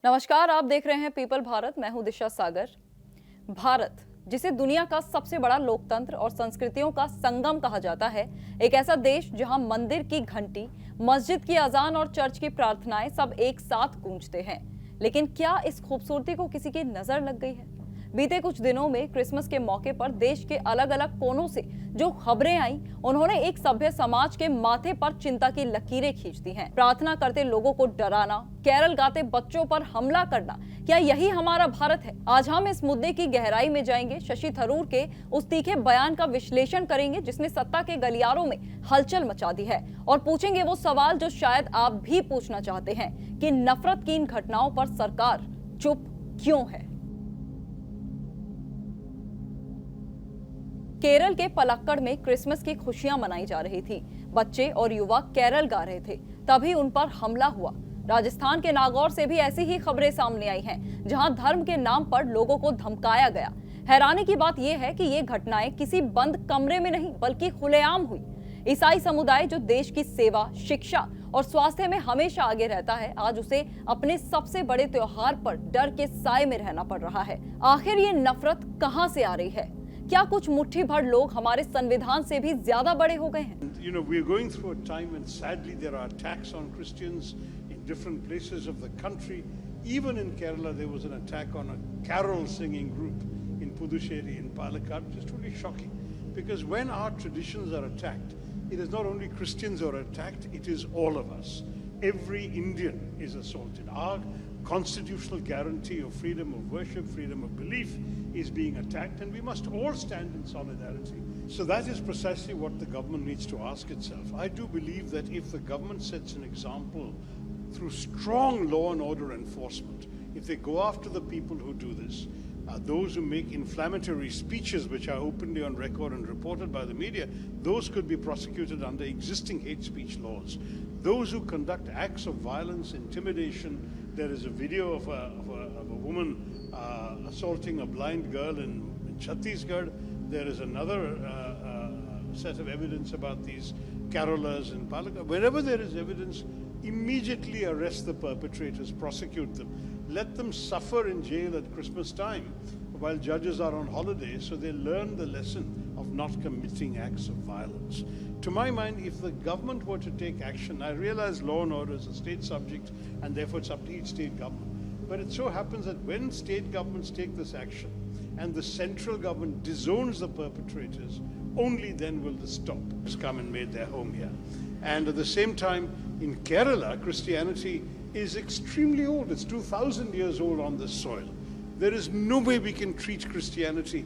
नमस्कार, आप देख रहे हैं पीपल भारत। मैं हूं दिशा सागर। भारत, जिसे दुनिया का सबसे बड़ा लोकतंत्र और संस्कृतियों का संगम कहा जाता है, एक ऐसा देश जहां मंदिर की घंटी, मस्जिद की अजान और चर्च की प्रार्थनाएं सब एक साथ गूंजते हैं। लेकिन क्या इस खूबसूरती को किसी की नजर लग गई है? बीते कुछ दिनों में क्रिसमस के मौके पर देश के अलग अलग कोनों से जो खबरें आई, उन्होंने एक सभ्य समाज के माथे पर चिंता की लकीरें खींच दी हैं। प्रार्थना करते लोगों को डराना, कैरल गाते बच्चों पर हमला करना, क्या यही हमारा भारत है? आज हम इस मुद्दे की गहराई में जाएंगे, शशि थरूर के उस तीखे बयान का विश्लेषण करेंगे जिसने सत्ता के गलियारों में हलचल मचा दी है, और पूछेंगे वो सवाल जो शायद आप भी पूछना चाहते हैं कि नफरत की इन घटनाओं पर सरकार चुप क्यों है। केरल के पलक्कड़ में क्रिसमस की खुशियां मनाई जा रही थी। बच्चे और युवा कैरल गा रहे थे, तभी उन पर हमला हुआ। राजस्थान के नागौर से भी ऐसी ही खबरें सामने आई हैं, जहां धर्म के नाम पर लोगों को धमकाया गया। हैरानी की बात यह है कि ये घटनाएं किसी बंद कमरे में नहीं बल्कि खुलेआम हुई। ईसाई समुदाय जो देश की सेवा, शिक्षा और स्वास्थ्य में हमेशा आगे रहता है, आज उसे अपने सबसे बड़े त्योहार पर डर के साए में रहना पड़ रहा है। आखिर ये नफरत कहां से आ रही है? क्या कुछ मुट्ठी भर लोग हमारे संविधान से भी ज्यादा बड़े हो गए हैं? You know, we are going through a time when sadly there are attacks on Christians in different places of the country. Even in Kerala, there was an attack on a carol singing group in Puducherry, in Palakkad, which is truly shocking. Because when our traditions are attacked, it is not only Christians who are attacked, it is all of us. Every Indian is assaulted. Our constitutional guarantee of freedom of worship, freedom of belief is being attacked, and we must all stand in solidarity. So that is precisely what the government needs to ask itself. I do believe that if the government sets an example through strong law and order enforcement, if they go after the people who do this, those who make inflammatory speeches which are openly on record and reported by the media, those could be prosecuted under existing hate speech laws. Those who conduct acts of violence, intimidation, there is a video of a woman assaulting a blind girl in Chhattisgarh. There is another set of evidence about these carolers in Palakkad. Wherever there is evidence, immediately arrest the perpetrators, prosecute them. Let them suffer in jail at Christmas time while judges are on holiday, so they learn the lesson of not committing acts of violence. To my mind, if the government were to take action, I realize law and order is a state subject and therefore it's up to each state government. But it so happens that when state governments take this action and the central government disowns the perpetrators, only then will the stop come and made their home here. And at the same time, in Kerala, Christianity is extremely old. It's 2,000 years old on this soil. There is no way we can treat Christianity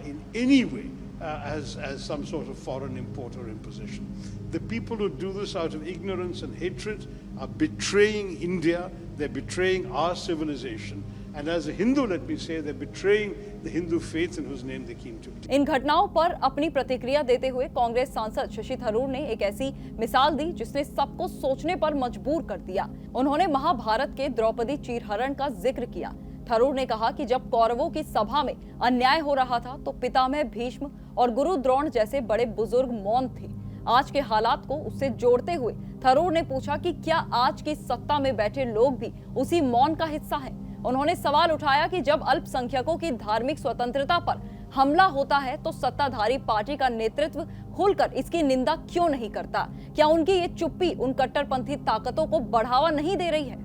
in any way as some sort of foreign import or imposition. The people who do this out of ignorance and hatred are betraying India. They're betraying our civilization. And as a Hindu, let me say, they're betraying the Hindu faith in whose name they came to. इन घटनाओं पर अपनी प्रतिक्रिया देते हुए कांग्रेस सांसद शशि थरूर ने एक ऐसी मिसाल दी जिसने सबको सोचने पर मजबूर कर दिया। उन्होंने महाभारत के द्रौपदी चीरहरण का जिक्र किया। थरूर ने कहा कि जब कौरवों की सभा में अन्याय हो रहा था तो पितामह भीष्म और गुरु द्रोण जैसे बड़े बुजुर्ग मौन थे। आज के हालात को उससे जोड़ते हुए थरूर ने पूछा कि क्या आज की सत्ता में बैठे लोग भी उसी मौन का हिस्सा हैं? उन्होंने सवाल उठाया कि जब अल्पसंख्यकों की धार्मिक स्वतंत्रता पर हमला होता है तो सत्ताधारी पार्टी का नेतृत्व खुलकर इसकी निंदा क्यों नहीं करता? क्या उनकी ये चुप्पी उन कट्टरपंथी ताकतों को बढ़ावा नहीं दे रही है?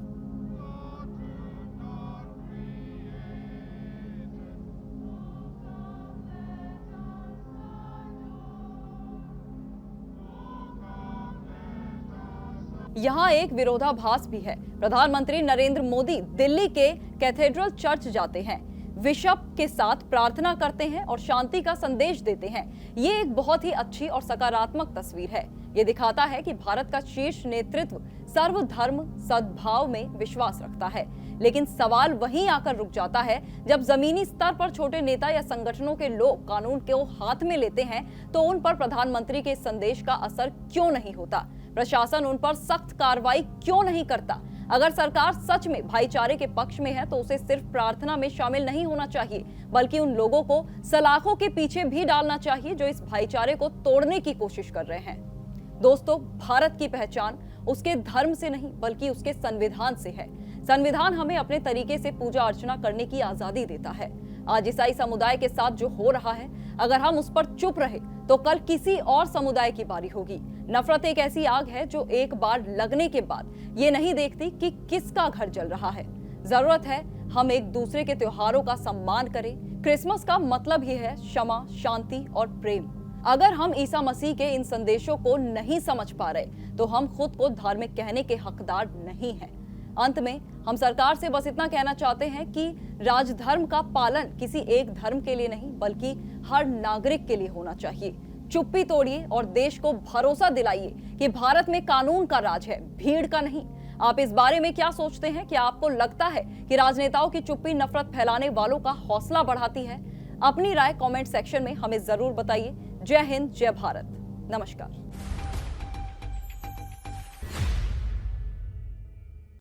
यहाँ एक विरोधाभास भी है। प्रधानमंत्री नरेंद्र मोदी दिल्ली के कैथेड्रल चर्च जाते हैं, बिशप के साथ प्रार्थना करते हैं और शांति का संदेश देते हैं। ये एक बहुत ही अच्छी और सकारात्मक तस्वीर है। ये दिखाता है कि भारत का शीर्ष नेतृत्व सर्वधर्म सद्भाव में विश्वास रखता है। लेकिन सवाल वहीं आकर रुक जाता है जब जमीनी स्तर पर छोटे नेता या संगठनों के लोग कानून को हाथ में लेते हैं तो उन पर प्रधानमंत्री के संदेश का असर क्यों नहीं होता? प्रशासन उन पर सख्त कार्रवाई क्यों नहीं करता? अगर सरकार सच में भाईचारे के पक्ष में है तो उसे सिर्फ प्रार्थना में शामिल नहीं होना चाहिए, बल्कि उन लोगों को सलाखों के पीछे भी डालना चाहिए जो इस भाईचारे को तोड़ने की कोशिश कर रहे हैं। दोस्तों, भारत की पहचान उसके धर्म से नहीं बल्कि उसके संविधान से है। संविधान हमें अपने तरीके से पूजा अर्चना करने की आजादी देता है। आज ईसाई समुदाय के साथ जो हो रहा है, अगर हम उस पर चुप रहे तो कल किसी और समुदाय की बारी होगी। नफरत एक ऐसी आग है जो एक बार लगने के बाद ये नहीं देखती कि किसका घर जल रहा है। जरूरत है हम एक दूसरे के त्योहारों का सम्मान करें। क्रिसमस का मतलब ही है क्षमा, शांति और प्रेम। अगर हम ईसा मसीह के इन संदेशों को नहीं समझ पा रहे तो हम खुद को धार्मिक कहने के हकदार नहीं हैं। अंत में हम सरकार से बस इतना कहना चाहते हैं कि राजधर्म का पालन किसी एक धर्म के लिए नहीं बल्कि हर नागरिक के लिए होना चाहिए। चुप्पी तोड़िए और देश को भरोसा दिलाइए कि भारत में कानून का राज है, भीड़ का नहीं। आप इस बारे में क्या सोचते हैं? क्या आपको लगता है कि राजनेताओं की चुप्पी नफरत फैलाने वालों का हौसला बढ़ाती है? अपनी राय कमेंट सेक्शन में हमें जरूर बताइए। जय हिंद, जय भारत, नमस्कार।